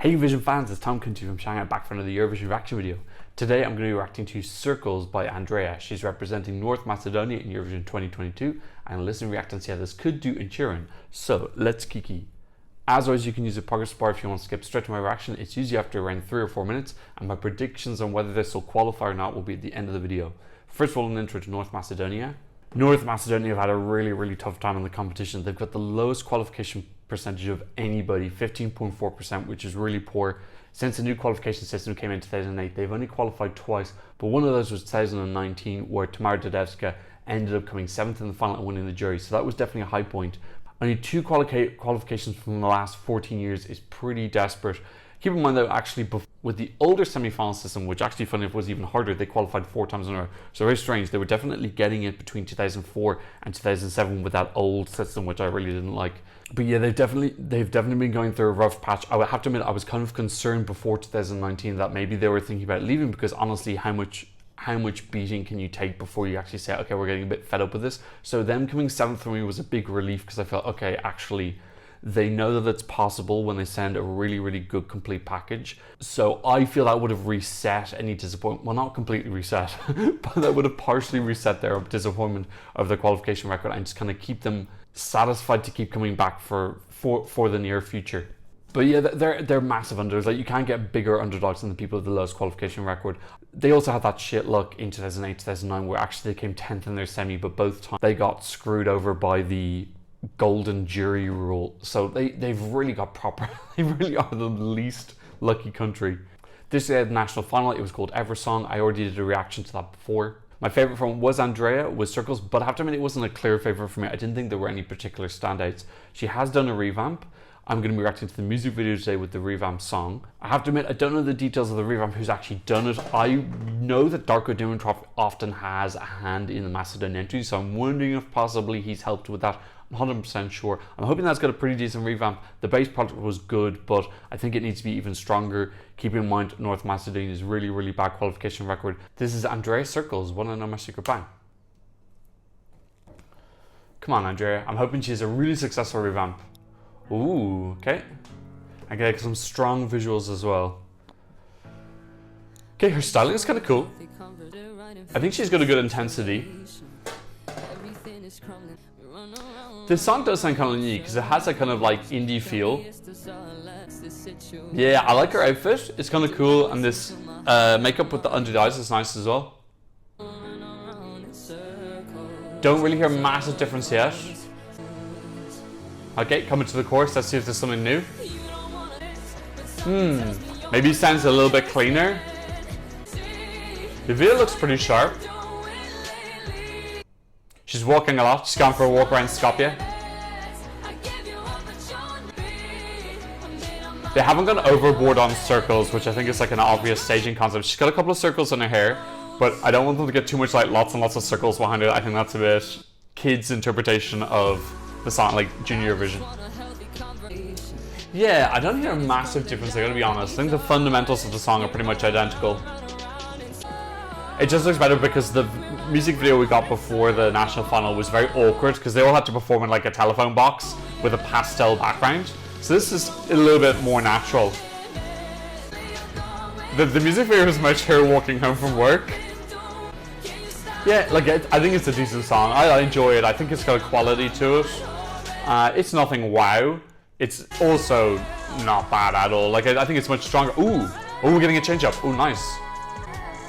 Hey Eurovision fans, it's Tom Kunti from Shanghai, back for another Eurovision reaction video. Today I'm going to be reacting to Circles by Andrea. She's representing North Macedonia in Eurovision 2022, and listen, react and see how this could do in Turin. So let's kiki. As always, you can use a progress bar if you want to skip straight to my reaction. It's usually after around 3 or 4 minutes, and my predictions on whether this will qualify or not will be at the end of the video. First of all, an intro to North Macedonia. North Macedonia have had a really tough time in the competition. They've got the lowest qualification percentage of anybody, 15.4%, which is really poor. Since the new qualification system came in 2008, they've only qualified twice, but one of those was 2019, where Tamara Dedevska ended up coming 7th in the final and winning the jury, so that was definitely a high point. Only 2 qualifications from the last 14 years is pretty desperate. Keep in mind though, actually, with the older semi-final system, which actually, funny enough, was even harder, they qualified 4 times in a row. So very strange. They were definitely getting it between 2004 and 2007 with that old system, which I really didn't like. But yeah, they've definitely been going through a rough patch. I would have to admit, I was kind of concerned before 2019 that maybe they were thinking about leaving, because honestly, how much beating can you take before you actually say, okay, we're getting a bit fed up with this? So them coming 7th for me was a big relief, because I felt, okay, actually, they know that it's possible when they send a really good complete package. So I feel that would have reset any disappointment. Well, not completely reset, but that would have partially reset their disappointment of their qualification record and just kind of keep them satisfied to keep coming back for the near future. But yeah, they're massive underdogs. Like, you can't get bigger underdogs than the people with the lowest qualification record. They also had that shit luck in 2008, 2009, where actually they came 10th in their semi, but both times they got screwed over by the golden jury rule. So they've really got proper, they really are the least lucky country. This year, the national final, it was called Eversong. I already did a reaction to that before. My favorite from was Andrea, with Circles, but I have to admit, it wasn't a clear favorite for me. I didn't think there were any particular standouts. She has done a revamp. I'm going to be reacting to the music video today with the Revamp song. I have to admit, I don't know the details of the Revamp, who's actually done it. I know that Darko Dimitrov often has a hand in the Macedonian entry, so I'm wondering if possibly he's helped with that. I'm 100% sure. I'm hoping that's got a pretty decent revamp. The base project was good, but I think it needs to be even stronger. Keeping in mind North Macedonia's really bad qualification record. This is Andrea Circles, Wanna Know My Secret Bang. Come on, Andrea. I'm hoping she has a really successful revamp. Ooh, okay. I get some strong visuals as well. Okay, her styling is kind of cool. I think she's got a good intensity. This song does sound kind of unique because it has a kind of like indie feel. Yeah, I like her outfit. It's kind of cool, and this makeup with the under the eyes is nice as well. Don't really hear a massive difference yet. Okay, coming to the chorus, let's see if there's something new. Maybe it sounds a little bit cleaner. The video looks pretty sharp. She's walking a lot. She's gone for a walk around Skopje. They haven't gone overboard on circles, which I think is like an obvious staging concept. She's got a couple of circles in her hair, but I don't want them to get too much like lots and lots of circles behind it. I think that's a bit kids' interpretation of the song, like Junior Eurovision. Yeah, I don't hear a massive difference, I gotta be honest. I think the fundamentals of the song are pretty much identical. It just looks better because the music video we got before the national final was very awkward, because they all had to perform in like a telephone box with a pastel background. So this is a little bit more natural. The music video is much her walking home from work. Yeah, like I think it's a decent song. I enjoy it. I think it's got a quality to it. It's nothing wow. It's also not bad at all. Like I think it's much stronger. Ooh, we're getting a change up. Ooh, nice.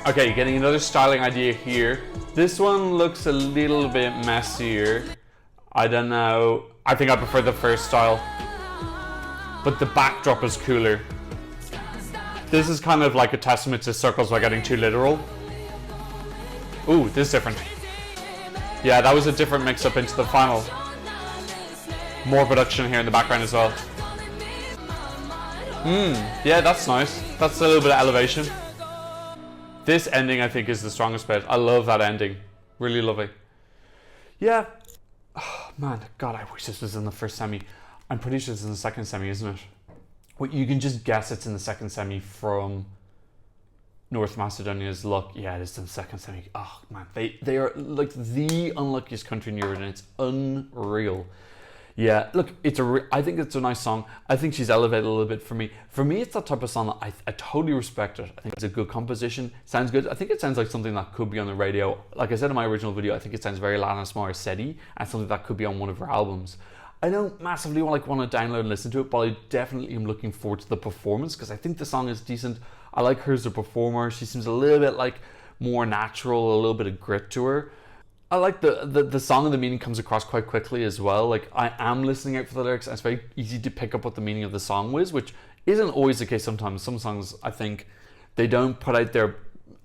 Okay, getting another styling idea here. This one looks a little bit messier. I don't know. I think I prefer the first style. But the backdrop is cooler. This is kind of like a testament to Circles by getting too literal. Ooh, this is different. Yeah, that was a different mix-up into the final. More production here in the background as well. Yeah, that's nice. That's a little bit of elevation. This ending, I think, is the strongest bit. I love that ending. Really lovely. Yeah. Oh, man, God, I wish this was in the first semi. I'm pretty sure it's in the second semi, isn't it? Well, you can just guess it's in the second semi from North Macedonia's luck. Yeah, it is in the second semi. Oh, man, they are like the unluckiest country in Europe, and it's unreal. Yeah, look, I think it's a nice song. I think she's elevated a little bit for me. For me, it's that type of song that I totally respect it. I think it's a good composition. Sounds good. I think it sounds like something that could be on the radio. Like I said in my original video, I think it sounds very Alanis Morissette and something that could be on one of her albums. I don't massively want to download and listen to it, but I definitely am looking forward to the performance because I think the song is decent. I like her as a performer. She seems a little bit like more natural, a little bit of grit to her. I like the song, and the meaning comes across quite quickly as well. Like, I am listening out for the lyrics, and it's very easy to pick up what the meaning of the song was, which isn't always the case sometimes. Some songs, I think, they don't put out their...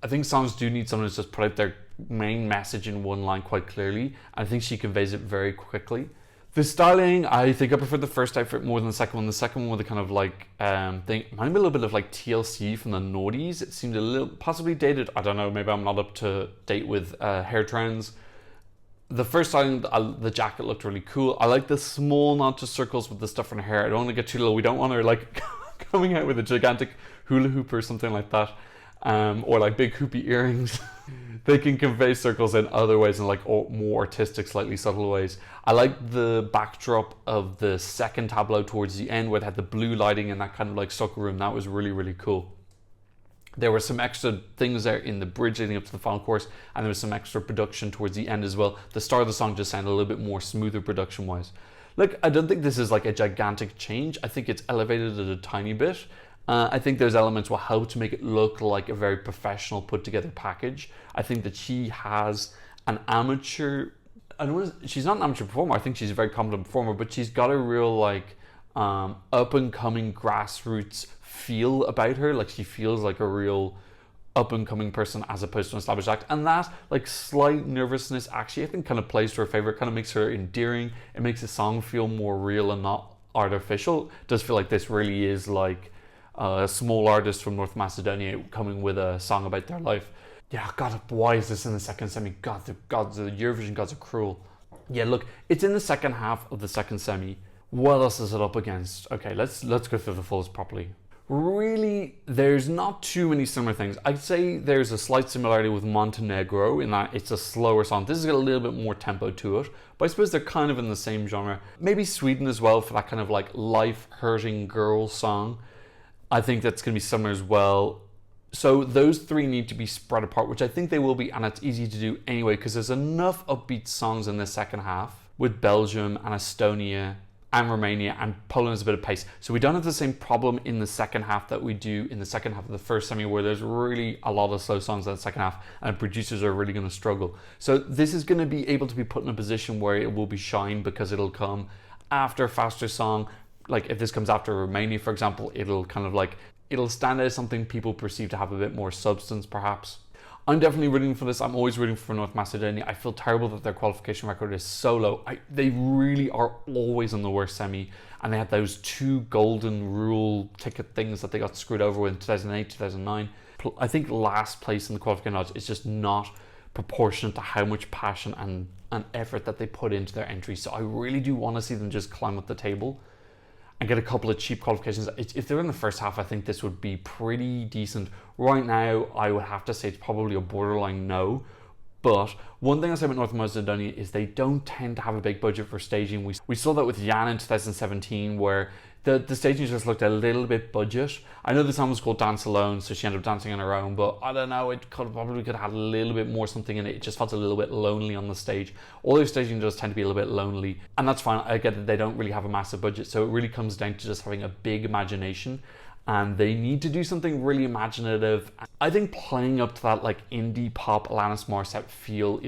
I think songs do need someone to just put out their main message in one line quite clearly. I think she conveys it very quickly. The styling, I think I prefer the first outfit more than the second one. The second one with the kind of like thing, reminded me a little bit of like TLC from the noughties. It seemed a little possibly dated. I don't know, maybe I'm not up to date with hair trends. The first styling, the jacket looked really cool. I like the small nod to circles with the stuff in her hair. I don't want to get too little. We don't want her like coming out with a gigantic hula hoop or something like that. Or like big hoopy earrings. They can convey circles in other ways, in like more artistic, slightly subtle ways. I like the backdrop of the second tableau towards the end where they had the blue lighting in that kind of like soccer room. That was really, really cool. There were some extra things there in the bridge leading up to the final chorus, and there was some extra production towards the end as well. The start of the song just sounded a little bit more smoother production wise. Look, I don't think this is like a gigantic change. I think it's elevated it a tiny bit. I think those elements will help to make it look like a very professional put together package. I think that she has an amateur... she's not an amateur performer. I think she's a very competent performer, but she's got a real like up and coming grassroots feel about her. Like, she feels like a real up and coming person as opposed to an established act, and that like slight nervousness actually I think kind of plays to her favor. It kind of makes her endearing. It makes the song feel more real and not artificial. It does feel like this really is like a small artist from North Macedonia coming with a song about their life. Yeah, God, why is this in the second semi? God, the Eurovision gods are cruel. Yeah, look, it's in the second half of the second semi. What else is it up against? Okay, let's go through the fulls properly. Really, there's not too many similar things. I'd say there's a slight similarity with Montenegro in that it's a slower song. This has got a little bit more tempo to it, but I suppose they're kind of in the same genre. Maybe Sweden as well for that kind of like life-hurting girl song. I think that's going to be similar as well. So those three need to be spread apart, which I think they will be, and it's easy to do anyway because there's enough upbeat songs in the second half with Belgium and Estonia and Romania, and Poland has a bit of pace. So we don't have the same problem in the second half that we do in the second half of the first semi, where there's really a lot of slow songs in the second half and producers are really going to struggle. So this is going to be able to be put in a position where it will be shine because it'll come after a faster song. Like if this comes after Romania, for example, it'll kind of like, it'll stand out as something people perceive to have a bit more substance perhaps. I'm definitely rooting for this. I'm always rooting for North Macedonia. I feel terrible that their qualification record is so low. They really are always in the worst semi, and they had those two golden rule ticket things that they got screwed over with in 2008, 2009. I think last place in the qualifying odds is just not proportionate to how much passion and effort that they put into their entry. So I really do want to see them just climb up the table and get a couple of cheap qualifications. If they're in the first half, I think this would be pretty decent. Right now, I would have to say it's probably a borderline no. But one thing I say about North Macedonia is they don't tend to have a big budget for staging. We saw that with Jan in 2017, where the staging just looked a little bit budget. I know the song was called Dance Alone, so she ended up dancing on her own, but I don't know, it probably could have had a little bit more something in it. It just felt a little bit lonely on the stage. All their staging does tend to be a little bit lonely, and that's fine. I get that they don't really have a massive budget, so it really comes down to just having a big imagination, and they need to do something really imaginative. I think playing up to that like indie pop Alanis Morissette feel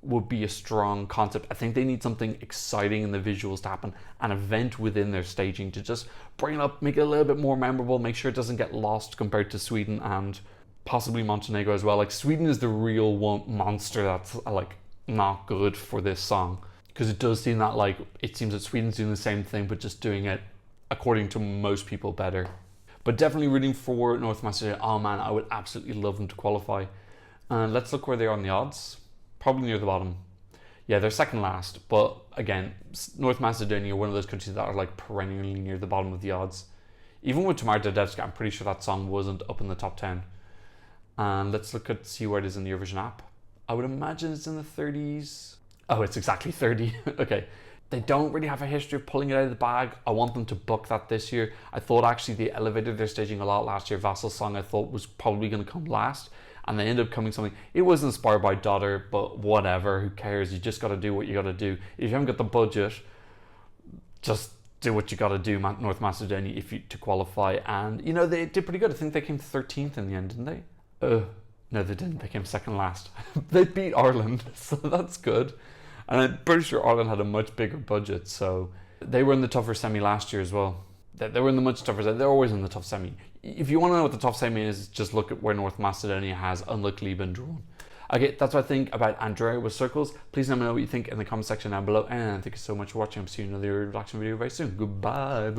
would be a strong concept. I think they need something exciting in the visuals to happen, an event within their staging to just bring it up, make it a little bit more memorable, make sure it doesn't get lost compared to Sweden and possibly Montenegro as well. Like, Sweden is the real monster that's like not good for this song, because it does seem that like it seems that Sweden's doing the same thing but just doing it according to most people better. But definitely rooting for North Macedonia. Oh man, I would absolutely love them to qualify. And let's look where they are on the odds. Probably near the bottom. Yeah, they're second last, but again, North Macedonia, one of those countries that are like perennially near the bottom of the odds. Even with Tamar Dedevska, I'm pretty sure that song wasn't up in the top 10. And let's see where it is in the Eurovision app. I would imagine it's in the 30s. Oh, it's exactly 30. Okay. They don't really have a history of pulling it out of the bag. I want them to book that this year. I thought actually they elevated their staging a lot last year. Vassal's song I thought was probably going to come last, and they ended up coming something. It was inspired by Daughter, but whatever, who cares? You just got to do what you got to do. If you haven't got the budget, just do what you got to do, North Macedonia, to qualify. And you know, they did pretty good. I think they came 13th in the end, didn't they? No, they didn't. They came second last. They beat Ireland, so that's good. And I'm pretty sure Ireland had a much bigger budget, so they were in the tougher semi last year as well. They were in the much tougher semi. They're always in the tough semi. If you want to know what the tough semi is, just look at where North Macedonia has unluckily been drawn. Okay, that's what I think about Andrea with circles. Please let me know what you think in the comment section down below. And thank you so much for watching. I'll see you in another reaction video very soon. Goodbye.